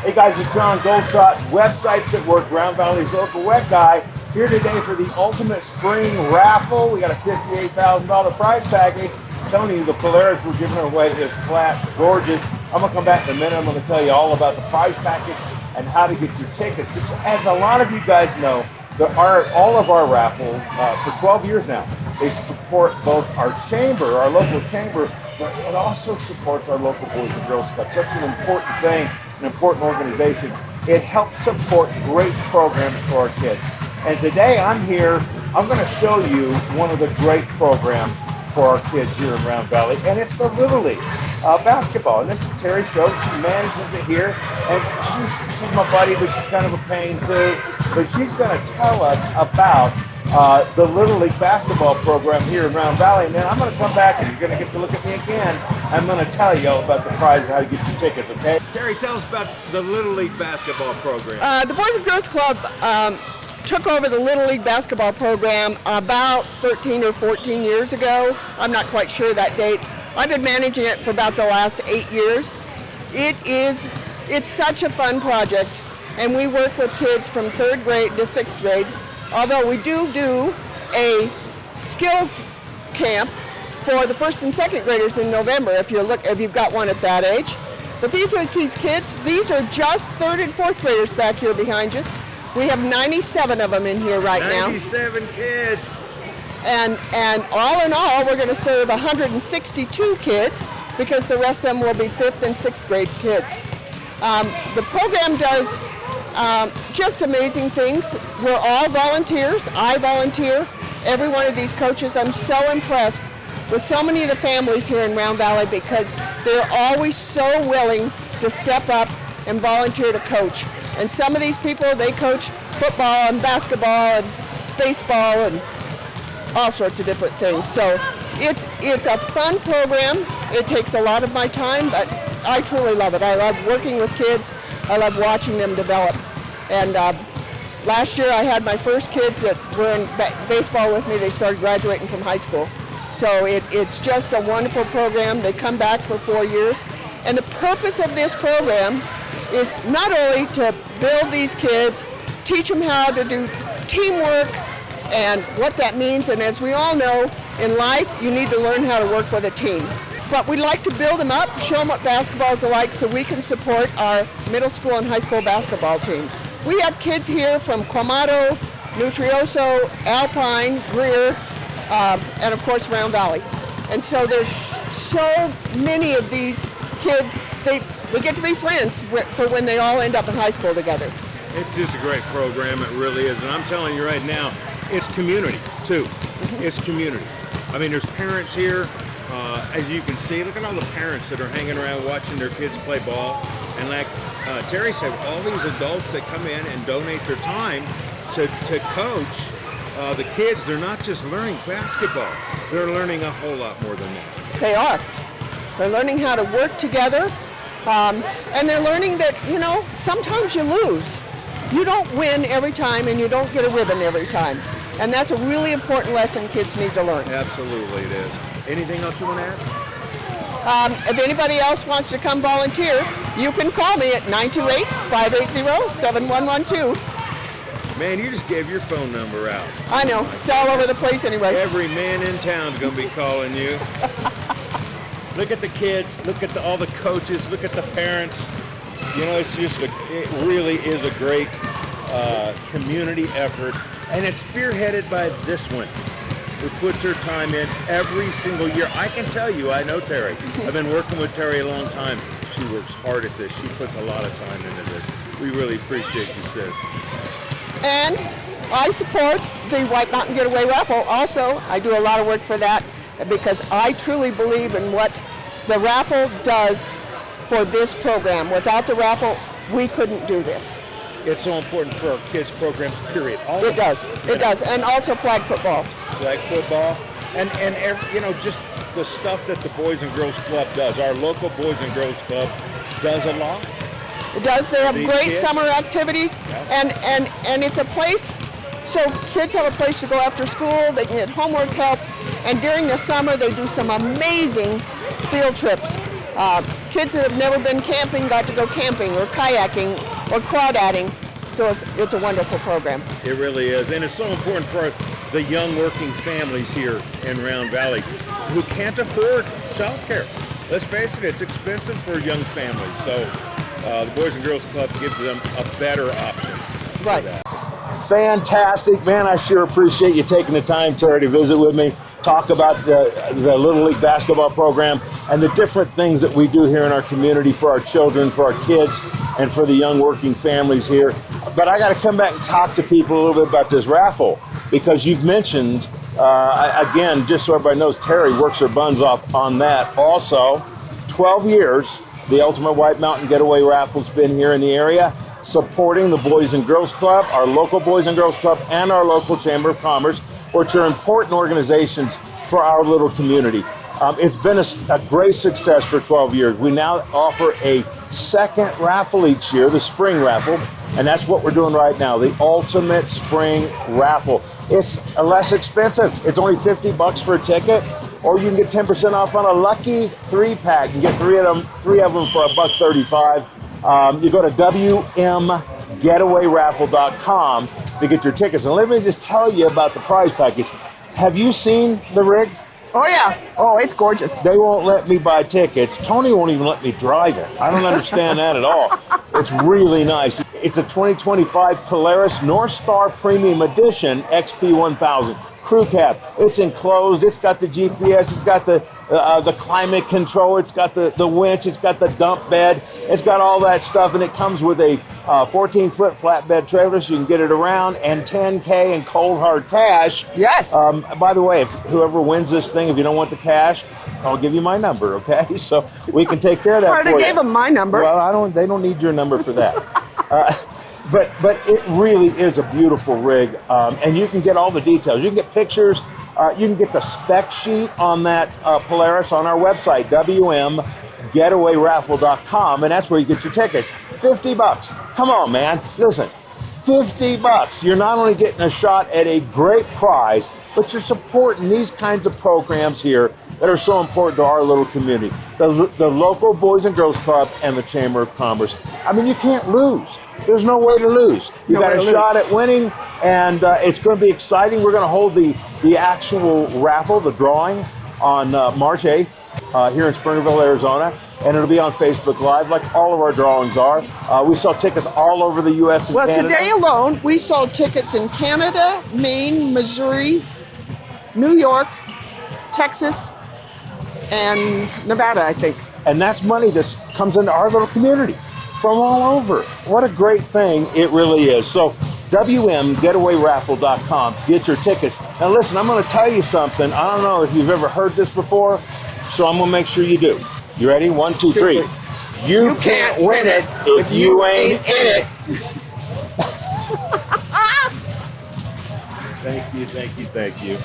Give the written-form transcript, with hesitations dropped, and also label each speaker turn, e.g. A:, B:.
A: Hey guys, it's John Goldshot, Websites That Work, Round Valley's local web guy, here today for the ultimate spring raffle. We got a $58,000 prize package. I'm telling you, the Polaris we're giving away is flat gorgeous. I'm gonna come back in a minute. I'm gonna tell you all about the prize package and how to get your tickets. As a lot of you guys know, all of our raffle for 12 years now, they support both our chamber, our local chamber, but it also supports our local Boys and Girls Club. Such an important thing, an important organization. It helps support great programs for our kids. And today I'm here, I'm going to show you one of the great programs for our kids here in Round Valley, and it's the Little League basketball. And this is Terry Show. She manages it here, and she's my buddy, but she's kind of a pain too. But she's going to tell us about the Little League basketball program here in Round Valley, and then I'm going to come back and you're going to get to look at me again. I'm going to tell you all about the prize and how to get your tickets, okay? Terry, tell us about the Little League basketball program.
B: The Boys and Girls Club took over the Little League basketball program about 13 or 14 years ago. I'm not quite sure that date. I've been managing it for about the last 8 years. It's such a fun project, and we work with kids from 3rd grade to 6th grade. Although we do a skills camp for the 1st and 2nd graders in November, if you've got one at that age. But these kids, these are just 3rd and 4th graders back here behind us. We have 97 of them in here right now.
A: 97 kids.
B: And all in all, we're going to serve 162 kids because the rest of them will be 5th and 6th grade kids. The program does just amazing things. We're all volunteers. I volunteer. Every one of these coaches, I'm so impressed with so many of the families here in Round Valley because they're always so willing to step up and volunteer to coach. And some of these people, they coach football and basketball and baseball and all sorts of different things. So it's a fun program. It takes a lot of my time, but I truly love it. I love working with kids. I love watching them develop. And last year I had my first kids that were in baseball with me. They started graduating from high school. So it's just a wonderful program. They come back for 4 years. And the purpose of this program is not only to build these kids, teach them how to do teamwork and what that means. And as we all know, in life, you need to learn how to work with a team. But we'd like to build them up, show them what basketball is like so we can support our middle school and high school basketball teams. We have kids here from Quamato, Nutrioso, Alpine, Greer, and of course Round Valley. And so there's so many of these kids, they get to be friends for when they all end up in high school together.
A: It's just a great program, it really is. And I'm telling you right now, it's community too. It's community. I mean, there's parents here. As you can see, look at all the parents that are hanging around watching their kids play ball. And like Terry said, all these adults that come in and donate their time to coach the kids, they're not just learning basketball. They're learning a whole lot more than that.
B: They are. They're learning how to work together. And they're learning that, sometimes you lose. You don't win every time and you don't get a ribbon every time. And that's a really important lesson kids need to learn.
A: Absolutely it is. Anything else you want to add?
B: If anybody else wants to come volunteer, you can call me at 928-580-7112.
A: Man, you just gave your phone number out.
B: I know. It's all over the place anyway.
A: Every man in town's going to be calling you. Look at the kids. Look at all the coaches. Look at the parents. It really is a great community effort. And it's spearheaded by this one, who puts her time in every single year. I can tell you, I know Terry. I've been working with Terry a long time. She works hard at this. She puts a lot of time into this. We really appreciate you, sis.
B: And I support the White Mountain Getaway Raffle. Also, I do a lot of work for that because I truly believe in what the raffle does for this program. Without the raffle, we couldn't do this.
A: It's so important for our kids' programs, period.
B: It does. And also flag football.
A: Flag football. And just the stuff that the Boys and Girls Club does. Our local Boys and Girls Club does a lot.
B: It does. They have great
A: kids.
B: Summer activities.
A: Yeah.
B: And it's a place, so kids have a place to go after school. They can get homework help. And during the summer, they do some amazing field trips. Kids that have never been camping got to go camping or kayaking or crawdadding. So it's a wonderful program.
A: It really is, and it's so important for the young working families here in Round Valley who can't afford childcare. Let's face it, it's expensive for young families. So the Boys and Girls Club gives them a better option.
B: Right.
A: Fantastic, man. I sure appreciate you taking the time, Terry, to visit with me, talk about the Little League basketball program and the different things that we do here in our community for our children, for our kids, and for the young working families here. But I got to come back and talk to people a little bit about this raffle, because you've mentioned, again, just so everybody knows, Terry works her buns off on that. Also, 12 years, the Ultimate White Mountain Getaway Raffle's been here in the area, supporting the Boys and Girls Club, our local Boys and Girls Club, and our local Chamber of Commerce, which are important organizations for our little community. It's been a great success for 12 years. We now offer a second raffle each year, the spring raffle, and that's what we're doing right now, the Ultimate Spring Raffle. It's less expensive. It's only $50 for a ticket, or you can get 10% off on a lucky 3-pack. You can get three of them for $1.35. You go to WMGetawayRaffle.com to get your tickets. And let me just tell you about the prize package. Have you seen the rig?
B: Oh yeah. Oh, it's gorgeous.
A: They won't let me buy tickets. Tony won't even let me drive it. I don't understand that at all. It's really nice. It's a 2025 Polaris North Star Premium Edition XP1000 crew cab. It's enclosed. It's got the GPS. It's got the climate control. It's got the winch. It's got the dump bed. It's got all that stuff, and it comes with a 14-foot flatbed trailer, so you can get it around, and $10K in cold hard cash.
B: Yes.
A: By the way, if whoever wins this thing, if you don't want the cash, I'll give you my number, okay? So we can take care of that.
B: I already gave them my number.
A: Well, they don't need your number for that. But it really is a beautiful rig, and you can get all the details. You can get pictures. You can get the spec sheet on that Polaris on our website, WMGetawayRaffle.com, and that's where you get your tickets. $50. Come on, man. Listen, $50. You're not only getting a shot at a great prize, but you're supporting these kinds of programs here that are so important to our little community. The local Boys and Girls Club and the Chamber of Commerce. I mean, you can't lose. There's no way to lose. You got a shot at winning, and it's going to be exciting. We're going to hold the actual raffle, the drawing, on March 8th here in Springerville, Arizona, and it'll be on Facebook Live like all of our drawings are. We sell tickets all over the U.S. and Canada.
B: Well, today alone, we sold tickets in Canada, Maine, Missouri, New York, Texas, and Nevada, I think.
A: And that's money that comes into our little community from all over. What a great thing it really is. So WMGetawayRaffle.com. Get your tickets. Now listen, I'm going to tell you something. I don't know if you've ever heard this before, so I'm going to make sure you do. You ready? 1, 2, 3. You can't win it if you ain't in it. Thank you.